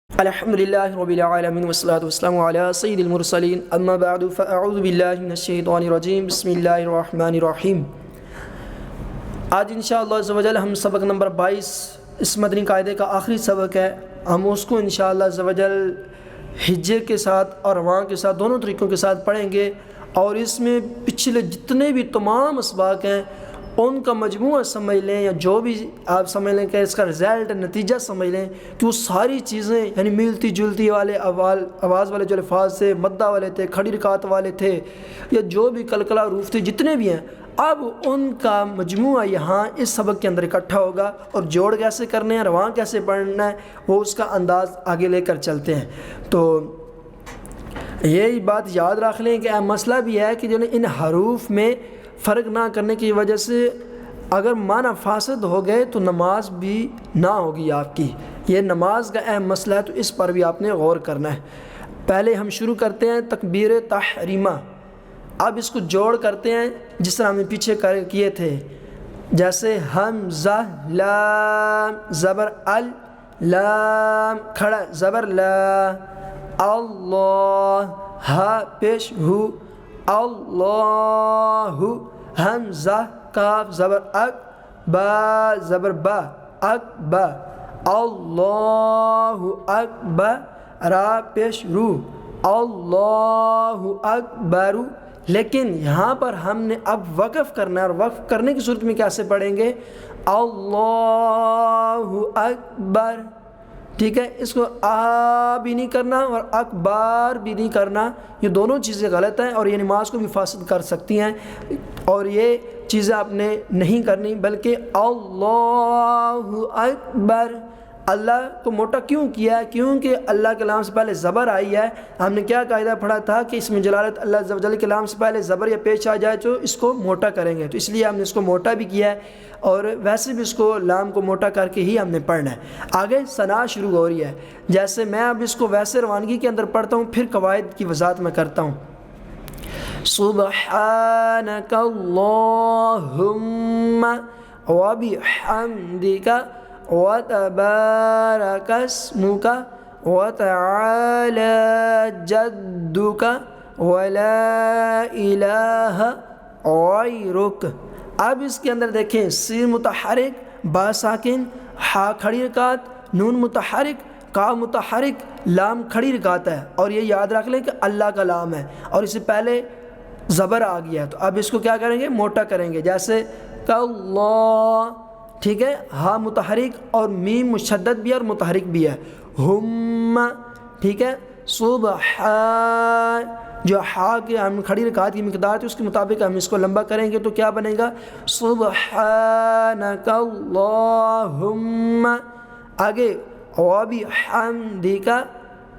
الحمد للہ رب العالمین والصلاة والسلام علی سید المرسلین اما بعد فاعوذ باللہ من الشیطان الرجیم بسم اللہ الرحمن الرحیم۔ آج انشاءاللہ عز و جل ہم سبق نمبر 22 اس مدنی قاعدے کا آخری سبق ہے۔ ہم اس کو انشاءاللہ عز و جل ہجے کے ساتھ اور رواں کے ساتھ دونوں طریقوں کے ساتھ پڑھیں گے، اور اس میں پچھلے جتنے بھی تمام اسباق ہیں ان کا مجموعہ سمجھ لیں، یا جو بھی آپ سمجھ لیں کہ اس کا رزلٹ نتیجہ سمجھ لیں کہ وہ ساری چیزیں یعنی ملتی جلتی والے آواز والے جو الفاظ تھے، مدہ والے تھے، کھڑی رکعت والے تھے، یا جو بھی کلکلا حروف تھے جتنے بھی ہیں، اب ان کا مجموعہ یہاں اس سبق کے اندر اکٹھا ہوگا، اور جوڑ کیسے کرنے ہیں، رواں کیسے پڑھنا ہے، وہ اس کا انداز آگے لے کر چلتے ہیں۔ تو یہی بات یاد رکھ لیں کہ مسئلہ بھی ہے کہ جو ان حروف میں فرق نہ کرنے کی وجہ سے اگر معنی فاسد ہو گئے تو نماز بھی نہ ہوگی آپ کی۔ یہ نماز کا اہم مسئلہ ہے، تو اس پر بھی آپ نے غور کرنا ہے۔ پہلے ہم شروع کرتے ہیں تکبیر تحریمہ۔ اب اس کو جوڑ کرتے ہیں جس طرح ہم نے پیچھے کیے تھے، جیسے حمزہ لام زبر ال، لام کھڑا زبر لا، اللہ ہا پیش ہو، اللہ حمزہ کاف زبر اک، با زبر با اکبر، اللہ اکبر را پیش رو، اللہ اکبر۔ لیکن یہاں پر ہم نے اب وقف کرنا ہے، اور وقف کرنے کی صورت میں کیسے پڑھیں گے؟ اللہ اکبر، ٹھیک ہے۔ اس کو آ بھی نہیں کرنا اور اکبار بھی نہیں کرنا، یہ دونوں چیزیں غلط ہیں اور یہ نماز کو بھی فاسد کر سکتی ہیں، اور یہ چیزیں آپ نے نہیں کرنی، بلکہ اللہ اکبر۔ اللہ کو موٹا کیوں کیا ہے؟ کیونکہ اللہ کے نام سے پہلے زبر آئی ہے۔ ہم نے کیا قاعدہ پڑھا تھا کہ اس میں جلالت اللہ عز و جل کے نام سے پہلے زبر یا پیش آ جائے تو اس کو موٹا کریں گے، تو اس لیے ہم نے اس کو موٹا بھی کیا ہے، اور ویسے بھی اس کو لام کو موٹا کر کے ہی ہم نے پڑھنا ہے۔ آگے ثنا شروع ہو رہی ہے، جیسے میں اب اس کو ویسے روانگی کے اندر پڑھتا ہوں، پھر قواعد کی وضاحت میں کرتا ہوں۔ سبحانک اللہم وبحمدک وتبارک اسمک وتعالی جدک ولا الہ غیرک۔ اب اس کے اندر دیکھیں، سین متحرک، با ساکن، ہا کھڑی رکعت، نون متحرک، کا متحرک، لام کھڑی رکعت ہے، اور یہ یاد رکھ لیں کہ اللہ کا لام ہے اور اس سے پہلے زبر آ گیا ہے، تو اب اس کو کیا کریں گے؟ موٹا کریں گے، جیسے کاللہ، ٹھیک ہے، ہا متحرک اور میم مشدد بھی ہے اور متحرک بھی ہے، ہم، ٹھیک ہے، سبحان، جو ہا کے ہم کھڑی رکعت کی مقدار تھی اس کے مطابق ہم اس کو لمبا کریں گے تو کیا بنے گا؟ سبحانک اللہم۔ آگے وبحمدک،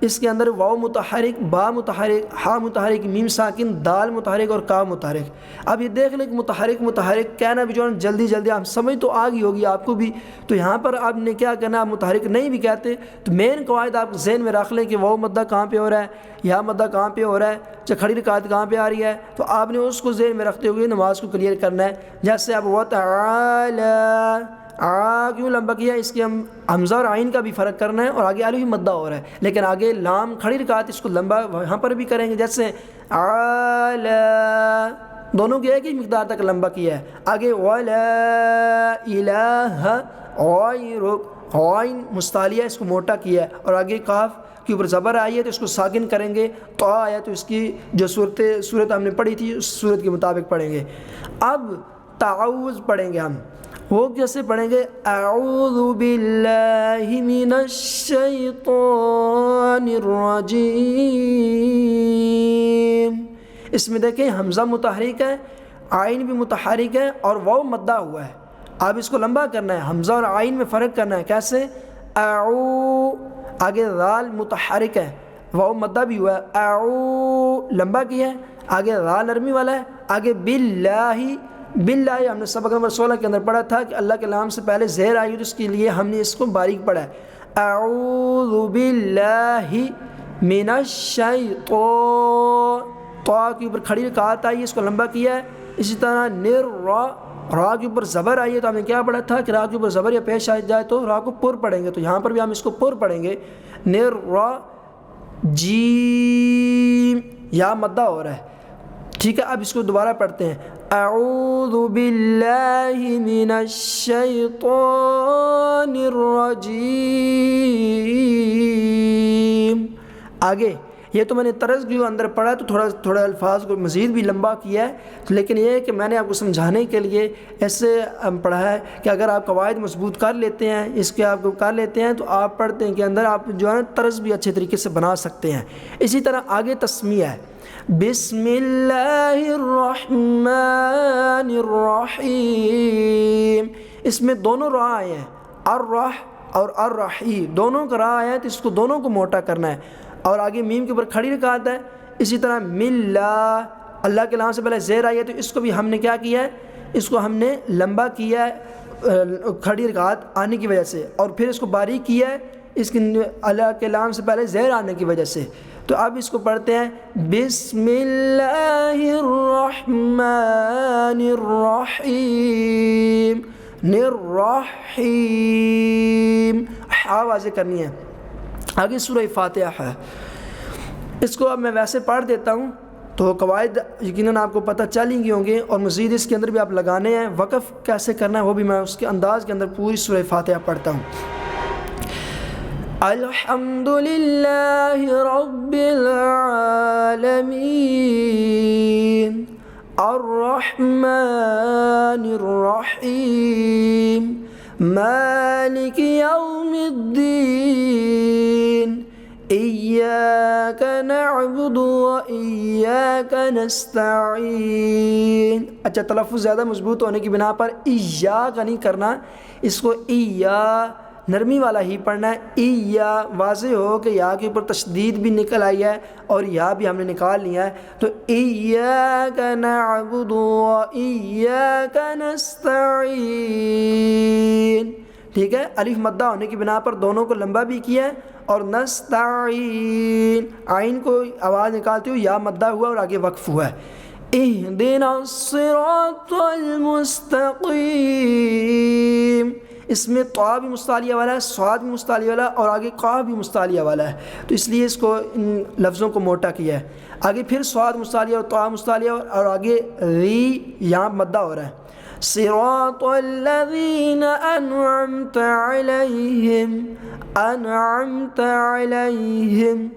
اس کے اندر واو متحرک، با متحرک، ہا متحرک، میم ساکن، دال متحرک اور کا متحرک۔ اب یہ دیکھ لیں کہ متحرک کہنا بھی جو ہے جلدی جلدی آپ سمجھ تو آ گئی ہوگی آپ کو بھی، تو یہاں پر آپ نے کیا کرنا، آپ متحرک نہیں بھی کہتے تو مین قواعد آپ ذہن میں رکھ لیں کہ واو مدہ کہاں پہ ہو رہا ہے، یا مدہ کہاں پہ ہو رہا ہے، چاہے کھڑی رکعت کہاں پہ آ رہی ہے، تو آپ نے اس کو ذہن میں رکھتے ہوئے نماز کو کلیئر کرنا ہے۔ جیسے اب وتعالی، کیوں لمبا کیا؟ اس کے ہم حمزہ اور عین کا بھی فرق کرنا ہے، اور آگے الف مدہ ہو رہا ہے، لیکن آگے لام کھڑی رکعت اس کو لمبا وہاں پر بھی کریں گے، جیسے اعلی، دونوں کی ایک ہی مقدار تک لمبا کیا ہے۔ آگے ولا الہ غیرک، عین مستعلیہ اس کو موٹا کیا ہے، اور آگے کاف کے اوپر زبر آئی ہے تو اس کو ساکن کریں گے، تو آیا تو اس کی جو صورت ہم نے پڑھی تھی اس صورت کے مطابق پڑھیں گے۔ اب تعوذ پڑھیں گے ہم، وہ کیسے پڑھیں گے؟ اعوذ باللہ من الشیطان الرجیم۔ اس میں دیکھیں حمزہ متحرک ہے، عین بھی متحرک ہے اور واو مدہ ہوا ہے۔ اب اس کو لمبا کرنا ہے، حمزہ اور عین میں فرق کرنا ہے، کیسے؟ آگے ذال متحرک ہے، واو مدہ بھی ہوا ہے، لمبا کیا ہے، آگے ذال نرمی والا ہے، آگے باللہ ہم نے سبق نمبر 16 کے اندر پڑھا تھا کہ اللہ کے نام سے پہلے زہر آئی تو اس کے لیے ہم نے اس کو باریک پڑھا ہے، اعوذ باللہ من الشیطان، تو کے اوپر کھڑی رکعت آئی، اس کو لمبا کیا ہے۔ اسی طرح را کے اوپر زبر آئی ہے تو ہم نے کیا پڑھا تھا کہ را کے اوپر زبر یا پیش آ جائے تو را کو پر پڑھیں گے، تو یہاں پر بھی ہم اس کو پر پڑھیں گے، نر را جیم، یا مدہ ہو رہا ہے، ٹھیک ہے۔ اب اس کو دوبارہ پڑھتے ہیں، اعوذ باللہ من الشیطان الرجیم۔ آگے یہ تو میں نے طرز جو اندر پڑھا تو تھوڑا الفاظ کو مزید بھی لمبا کیا ہے، لیکن یہ ہے کہ میں نے آپ کو سمجھانے کے لیے ایسے پڑھا ہے کہ اگر آپ قواعد مضبوط کر لیتے ہیں، اس کے آپ کو کر لیتے ہیں، تو آپ پڑھتے ہیں کہ اندر آپ جو ہے طرز بھی اچھے طریقے سے بنا سکتے ہیں۔ اسی طرح آگے تسمیہ ہے، بسم اللہ الرحمن الرحیم، اس میں دونوں را آئے ہیں، الرح اور الرحی، دونوں کا را آیا ہے تو اس کو دونوں کو موٹا کرنا ہے، اور آگے میم کے اوپر کھڑی رکعت ہے۔ اسی طرح ملا، اللہ کے نام سے پہلے زیر آئی ہے تو اس کو بھی ہم نے کیا کیا ہے، اس کو ہم نے لمبا کیا ہے کھڑی رکعت آنے کی وجہ سے، اور پھر اس کو باریک کیا ہے اس کے اللہ کے نام سے پہلے زیر آنے کی وجہ سے۔ تو اب اس کو پڑھتے ہیں، بسم اللہ الرحمن الرحیم، الرحیم، ہا واضح کرنی ہے۔ آگے سورہ فاتحہ ہے، اس کو اب میں ویسے پڑھ دیتا ہوں تو قواعد یقیناً آپ کو پتہ چل ہی گئے ہوں گے، اور مزید اس کے اندر بھی آپ لگانے ہیں، وقف کیسے کرنا ہے وہ بھی میں اس کے انداز کے اندر پوری سورہ فاتحہ پڑھتا ہوں۔ الحمد للہ رب العالمین الرحمن الرحیم مالک یوم الدین ایاک نعبد و ایاک نستعین۔ اچھا، تلفظ زیادہ مضبوط ہونے کی بنا پر ایاک نہیں کرنا، اس کو ایا نرمی والا ہی پڑھنا ہے۔ ایا واضح ہو کہ یا کے اوپر تشدید بھی نکل آئی ہے اور یا بھی ہم نے نکال لیا ہے، تو ایاک نعبد و ایاک نستعین، ٹھیک ہے۔ الف مدہ ہونے کی بنا پر دونوں کو لمبا بھی کیا ہے، اور نستعین عین کو آواز نکالتے ہوئے یا مدہ ہوا اور آگے وقف ہوا ہے۔ اہدنا الصراط المستقیم، اس میں طا بھی مستعلیہ والا ہے، صاد بھی مستعلیہ والا ہے، اور آگے قاف بھی مستعلیہ والا ہے، تو اس لیے اس کو ان لفظوں کو موٹا کیا ہے۔ آگے پھر صاد مستعلیہ اور طا مستعلیہ، اور آگے ری یہاں مدہ ہو رہا ہے۔ صراط الذین انعمت علیہم، انعمت علیہم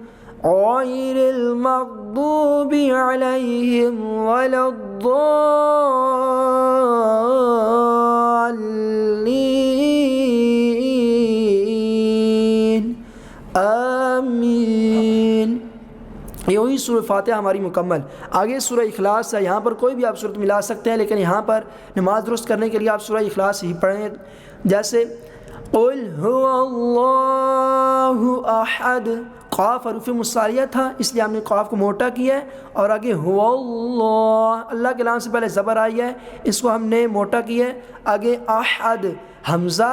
غیر المغضوب علیہم ولا الضالین، آمین۔ یہ ہوئی سورہ فاتحہ ہماری مکمل۔ آگے سورہ اخلاص ہے، یہاں پر کوئی بھی آپ صورت ملا سکتے ہیں، لیکن یہاں پر نماز درست کرنے کے لیے آپ سورہ اخلاص ہی پڑھیں، جیسے قل هو اللہ احد، قاف حروف مستعلیہ تھا اس لیے ہم نے قاف کو موٹا کیا ہے، اور آگے هو اللہ، اللہ کے نام سے پہلے زبر آئی ہے، اس کو ہم نے موٹا کیا ہے۔ آگے احد حمزہ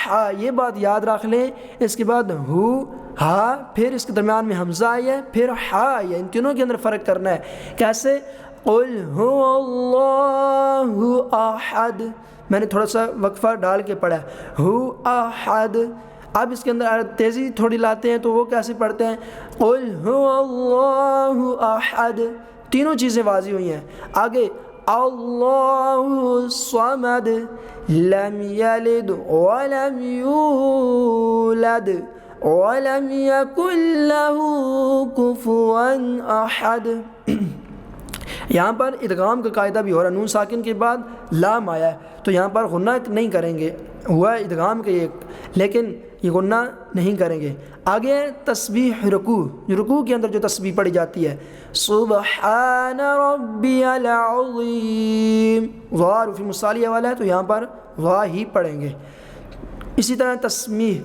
ہا، یہ بات یاد رکھ لیں، اس کے بعد ہو ہا، پھر اس کے درمیان میں حمزہ آئی ہے، پھر ہا آئی ہے، ان تینوں کے اندر فرق کرنا ہے۔ کیسے؟ قل هو اللہ احد، میں نے تھوڑا سا وقفہ ڈال کے پڑھا ہو احد۔ اب اس کے اندر تیزی تھوڑی لاتے ہیں تو وہ کیسے پڑھتے ہیں؟ قل هو اللہ احد، تینوں چیزیں واضح ہوئی ہیں۔ آگے اللہ الصمد، لم یلد ولم یولد ولم یکن له کفوا احد۔ یہاں پر ادغام کا قاعدہ بھی ہو رہا ہے، نون ساکن کے بعد لام آیا ہے تو یہاں پر غنہ نہیں کریں گے، ہوا ادغام کے لیکن یہ غنہ نہیں کریں گے۔ آگے تسبیح رکوع، رکوع کے اندر جو تسبیح پڑھی جاتی ہے، سبحان ربی العظیم، ظا حروف مستعلیہ والا ہے تو یہاں پر ظا ہی پڑھیں گے۔ اسی طرح تسمیح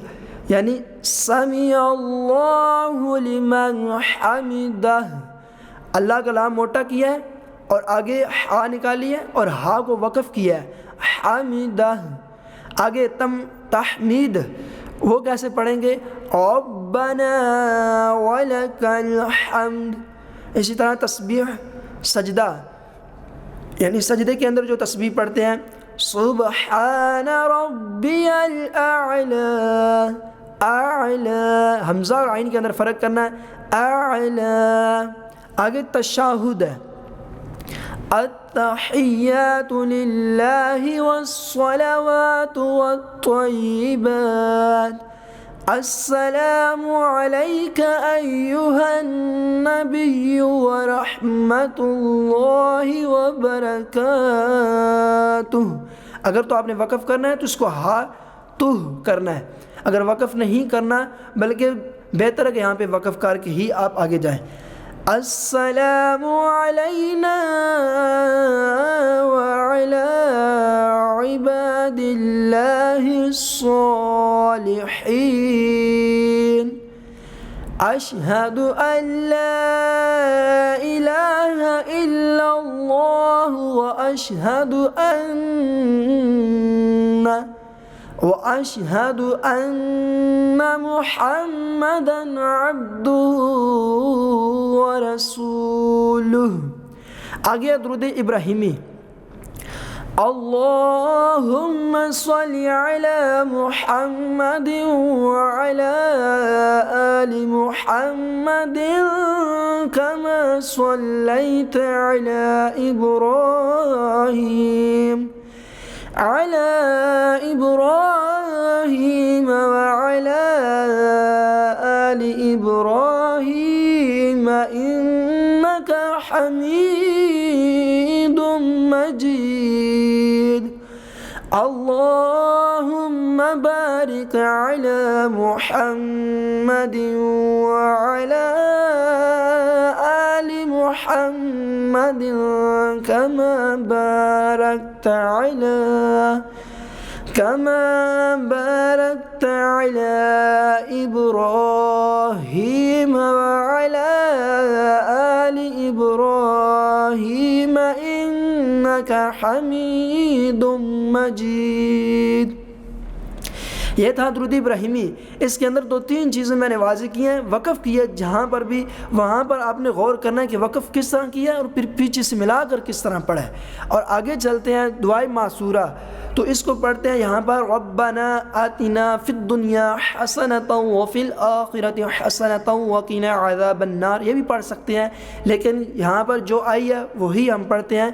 یعنی سمیع اللہ لمن حمدہ، اللہ کا لام موٹا کیا ہے اور آگے ہا نکالی ہے اور ہا کو وقف کیا ہے، حمدہ۔ آگے تحمید وہ کیسے پڑھیں گے؟ ربنا ولک الحمد۔ اسی طرح تسبیح سجدہ، یعنی سجدے کے اندر جو تسبیح پڑھتے ہیں، سبحان ربی الاعلی، اعلی، حمزہ اور عین کے اندر فرق کرنا ہے، اعلی۔ آگے تشہد ہے، التحیات للہ والصلوات والطیبات، السلام علیک ایہا النبی ورحمۃ اللہ وبرکاتہ۔ اگر تو آپ نے وقف کرنا ہے تو اس کو ہا تو کرنا ہے، اگر وقف نہیں کرنا بلکہ بہتر ہے کہ یہاں پہ وقف کر کے ہی آپ آگے جائیں۔ السلام علینا وعلی عباد اللہ الصالحین، اشہد ان لا الہ الا اللہ واشہد ان محمدا عبدہ ورسولہ۔ آگے درود ابراہیمی، اللہم صل علی محمد وعلی آل محمد کما صلیت علی ابراہیم وعلی آل ابراہیم انک حمید مجید، اللہم بارک علی محمد وعلی آل محمد کما بارکت علی ابراہیم وعلی آل ابراہیم انک حمید مجید۔ یہ تھا درود ابراہیمی۔ اس کے اندر 2-3 چیزیں میں نے واضح کی ہیں۔ وقف کیا جہاں پر بھی، وہاں پر آپ نے غور کرنا ہے کہ وقف کس طرح کیا ہے اور پھر پیچھے سے ملا کر کس طرح پڑھا ہے۔ اور آگے چلتے ہیں دعائے معصورہ، تو اس کو پڑھتے ہیں یہاں پر ربنا آتنا فی الدنیا حسنۃ وفی الآخرۃ حسنۃ وقنا عذاب النار، یہ بھی پڑھ سکتے ہیں، لیکن یہاں پر جو آئی ہے وہی ہم پڑھتے ہیں۔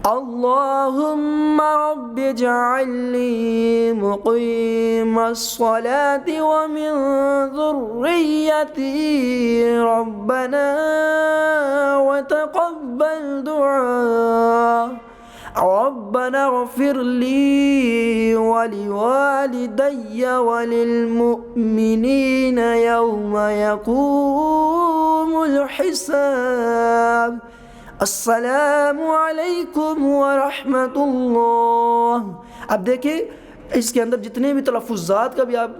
اللہم رب اجعلنی مقیم الصلاة ومن ذریتی ربنا وتقبل دعاء، ربنا اغفر لی ولوالدی وللمؤمنین یوم یقوم الحساب، السلام علیکم ورحمۃ اللہ۔ اب دیکھیں اس کے اندر جتنے بھی تلفظات کا بھی آپ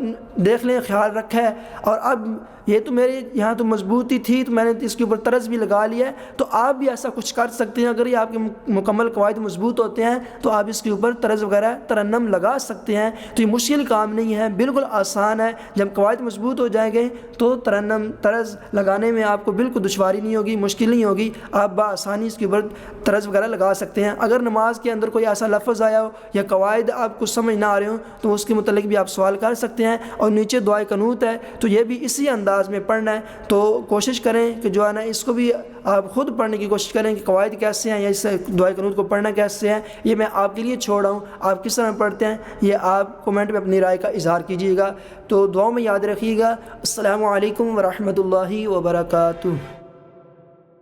دیکھ لیں، خیال رکھا ہے۔ اور اب یہ تو میرے یہاں تو مضبوطی تھی تو میں نے اس کے اوپر طرز بھی لگا لیا ہے، تو آپ بھی ایسا کچھ کر سکتے ہیں۔ اگر یہ آپ کے مکمل قواعد مضبوط ہوتے ہیں تو آپ اس کے اوپر طرز وغیرہ ترنم لگا سکتے ہیں، تو یہ مشکل کام نہیں ہے، بالکل آسان ہے۔ جب قواعد مضبوط ہو جائیں گے تو ترنم طرز لگانے میں آپ کو بالکل دشواری نہیں ہوگی، مشکل نہیں ہوگی، آپ بآسانی اس کے اوپر طرز وغیرہ لگا سکتے ہیں۔ اگر نماز کے اندر کوئی ایسا لفظ آیا ہو یا قواعد آپ کو سمجھ نہ آ رہے ہوں تو اس کے متعلق بھی آپ سوال کر سکتے ہیں۔ اور نیچے دعائے قنوت ہے تو یہ بھی اسی انداز میں پڑھنا ہے، تو کوشش کریں کہ جو ہے نا اس کو بھی آپ خود پڑھنے کی کوشش کریں کہ قواعد کیسے ہیں یا اس دعائے قنوت کو پڑھنا کیسے ہے۔ یہ میں آپ کے لیے چھوڑ رہا ہوں، آپ کس طرح پڑھتے ہیں یہ آپ کومنٹ میں اپنی رائے کا اظہار کیجیے گا۔ تو دعاؤں میں یاد رکھیے گا۔ السلام علیکم ورحمۃ اللہ وبرکاتہ۔